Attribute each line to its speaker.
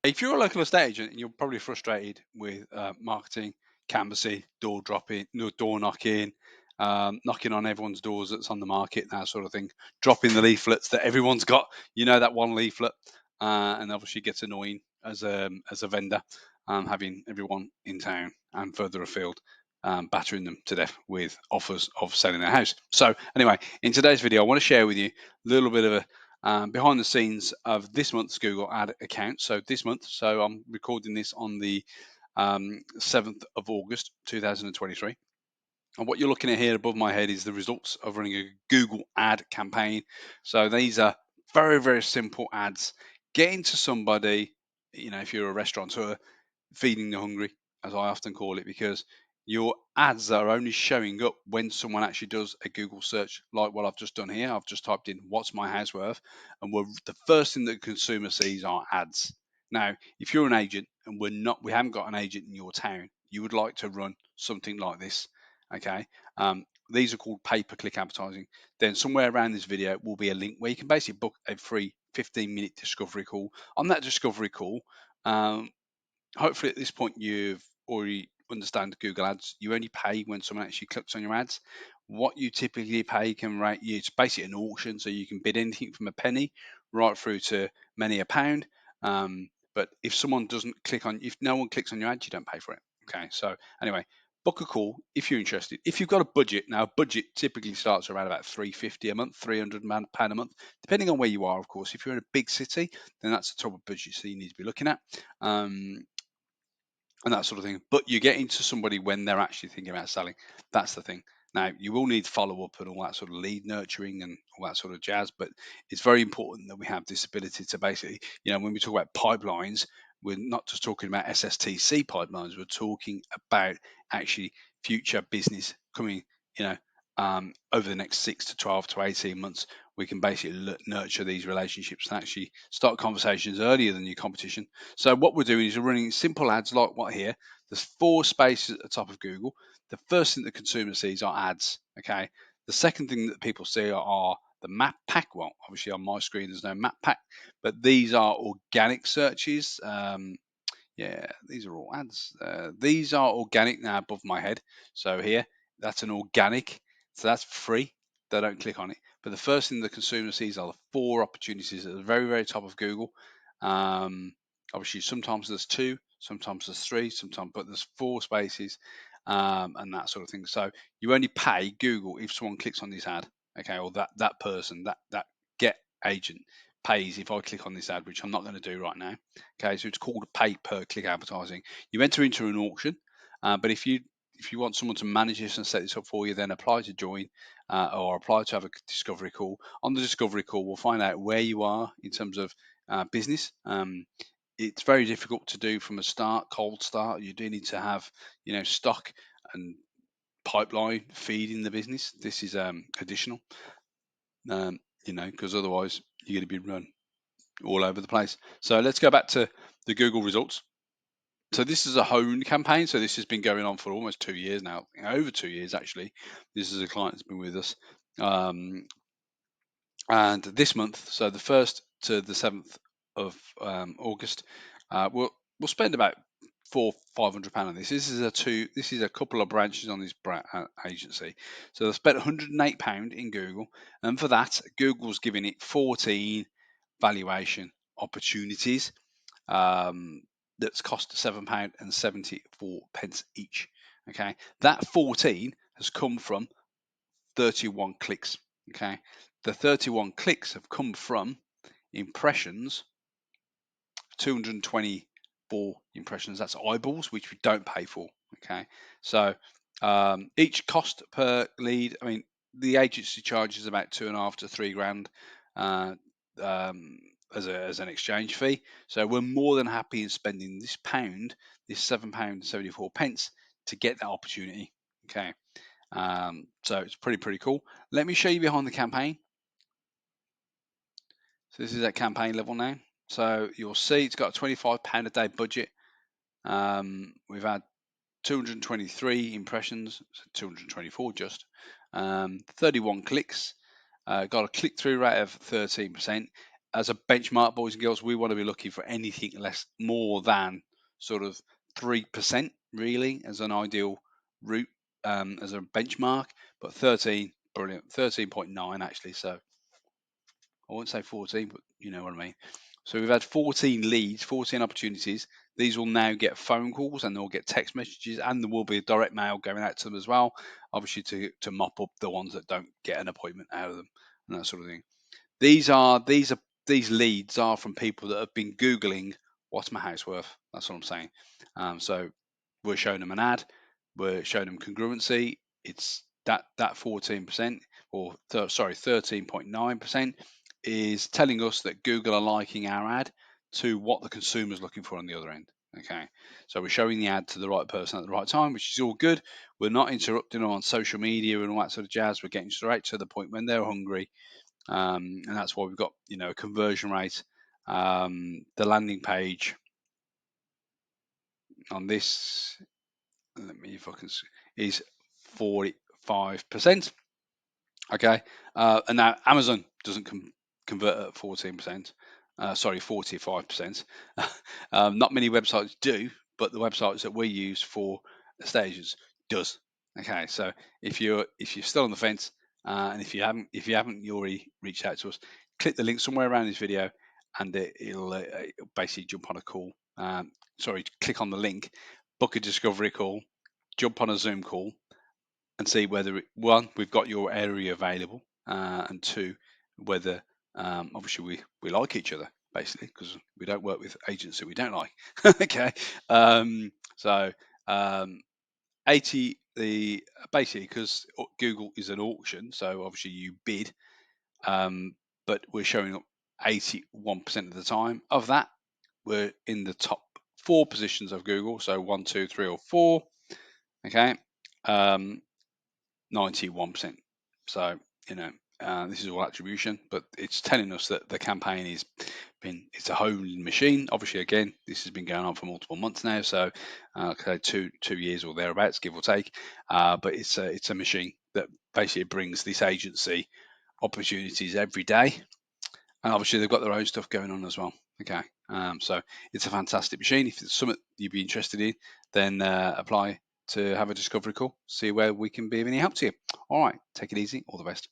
Speaker 1: If you're a local estate agent and you're probably frustrated with marketing, canvassing, door dropping, no, door knocking, knocking on everyone's doors that's on the market, that sort of thing, dropping the leaflets that everyone's got, that one leaflet, and obviously gets annoying as a vendor, having everyone in town and further afield. Battering them to death with offers of selling their house. So, anyway, in today's video, I want to share with you a little bit of a behind the scenes of this month's Google ad account. So this month, so I'm recording this on the 7th of August 2023. And what you're looking at here above my head is the results of running a Google ad campaign. So these are very, very simple ads. Getting to somebody, if you're a restaurateur, feeding the hungry, as I often call it, because your ads are only showing up when someone actually does a Google search, like what I've just done here. I've just typed in "what's my house worth," and the first thing that the consumer sees are ads. Now, if you're an agent and we haven't got an agent in your town, you would like to run something like this, okay? These are called pay-per-click advertising. Then somewhere around this video will be a link where you can basically book a free 15-minute discovery call. On that discovery call, um, hopefully at this point you've already understand Google Ads. You only pay when someone actually clicks on your ads. What you typically pay can rate you. It's basically an auction, so you can bid anything from a penny right through to many a pound. But if someone doesn't click on, if no one clicks on your ad, you don't pay for it. Okay. So anyway, book a call if you're interested. If you've got a budget, now a budget typically starts around about 350 a month, £300 a month, depending on where you are, of course. If you're in a big city, then that's the top of budget, so you need to be looking at. And that sort of thing. But you get into somebody when they're actually thinking about selling. That's the thing. Now, you will need follow up and all that sort of lead nurturing and all that sort of jazz, but it's very important that we have this ability to basically, when we talk about pipelines, we're not just talking about SSTC pipelines, we're talking about actually future business coming, you know, over the next 6 to 12 to 18 months. We can basically nurture these relationships and actually start conversations earlier than your competition. So what we're doing is we're running simple ads like what here. There's 4 spaces at the top of Google. The first thing the consumer sees are ads. Okay. The second thing that people see are the map pack. Well, obviously on my screen there's no map pack, but these are organic searches. Yeah, these are all ads. These are organic now above my head. So here, that's an organic. So that's free. They don't click on it. But the first thing the consumer sees are the 4 opportunities at the very, very top of Google. Um, Obviously, sometimes there's 2, sometimes there's 3, sometimes, but there's 4 spaces, and that sort of thing. So you only pay Google if someone clicks on this ad, okay, or that person, that get agent pays if I click on this ad, which I'm not going to do right now. Okay, so it's called pay per click advertising. You enter into an auction, but if you want someone to manage this and set this up for you, then apply to join or apply to have a discovery call. On the discovery call, we'll find out where you are in terms of business. It's very difficult to do from a cold start. You do need to have, stock and pipeline feeding the business. This is additional, because otherwise you're going to be run all over the place. So let's go back to the Google results. So this is a home campaign. So this has been going on for almost 2 years now, over 2 years actually. This is a client that's been with us. And this month, so the 1st to the 7th of August, we'll spend about £400-500 on this. This is a couple of branches on this agency. So they spent £108 in Google, and for that, Google's giving it 14 valuation opportunities. That's cost £7.74 each. Okay, that 14 has come from 31 clicks. Okay, the 31 clicks have come from impressions, 224 impressions. That's eyeballs, which we don't pay for. Okay, so each cost per lead. I mean, the agency charges about 2.5 to 3 grand. As an exchange fee. So we're more than happy in spending this £7.74 to get that opportunity. Okay. So it's pretty cool. Let me show you behind the campaign. So this is at campaign level now. So you'll see it's got a £25 a day budget. We've had 223 impressions, so 224 just, 31 clicks, got a click-through rate of 13%. as a benchmark, boys and girls, we want to be looking for anything more than sort of 3%, really, as an ideal route, as a benchmark. But 13, brilliant, 13.9 actually. So I won't say 14, but you know what I mean. So we've had 14 leads, 14 opportunities. These will now get phone calls and they'll get text messages, and there will be a direct mail going out to them as well, obviously to mop up the ones that don't get an appointment out of them and that sort of thing. These leads are from people that have been Googling what's my house worth. That's what I'm saying. So we're showing them an ad, we're showing them congruency. It's that 14% or sorry 13.9% is telling us that Google are liking our ad to what the consumer's looking for on the other end. Okay, so we're showing the ad to the right person at the right time, which is all good. We're not interrupting them on social media and all that sort of jazz. We're getting straight to the point when they're hungry, and that's why we've got a conversion rate. The landing page on this, let me if I can, is 45%. Okay, and now Amazon doesn't convert at 14%. Sorry, 45%. Not many websites do, but the websites that we use for estate agents does. Okay, so if you're still on the fence, and if you haven't already reached out to us, click the link somewhere around this video, and it'll basically jump on a call. Sorry, click on the link, book a discovery call, jump on a Zoom call, and see whether one, we've got your area available, and two, whether obviously we like each other, basically, because we don't work with agents that we don't like. Okay, so 80 the basically, because Google is an auction, so obviously you bid, but we're showing up 81% of the time. Of that, we're in the top 4 positions of Google, so 1, 2, 3, or 4. Okay, 91%. So, this is all attribution, but it's telling us that the campaign it's a honing machine. Obviously, again, this has been going on for multiple months now, so okay, 2 years or thereabouts, give or take. But it's a machine that basically brings this agency opportunities every day, and obviously they've got their own stuff going on as well. Okay, so it's a fantastic machine. If it's something you'd be interested in, then apply to have a discovery call, see where we can be of any help to you. All right, take it easy, all the best.